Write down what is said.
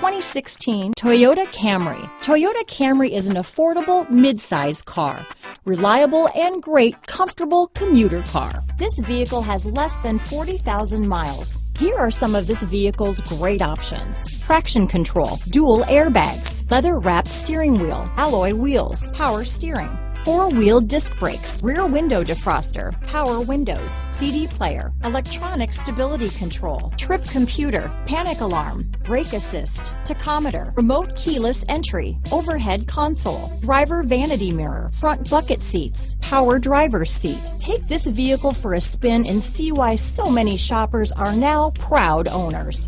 2016 Toyota Camry. Toyota Camry is an affordable mid-size car, reliable and great comfortable commuter car. This vehicle has less than 40,000 miles. Here are some of this vehicle's great options: traction control, dual airbags, leather-wrapped steering wheel, alloy wheels, power steering, four-wheel disc brakes, rear window defroster, power windows, CD player, electronic stability control, trip computer, panic alarm, brake assist, tachometer, remote keyless entry, overhead console, driver vanity mirror, front bucket seats, power driver's seat. Take this vehicle for a spin and see why so many shoppers are now proud owners.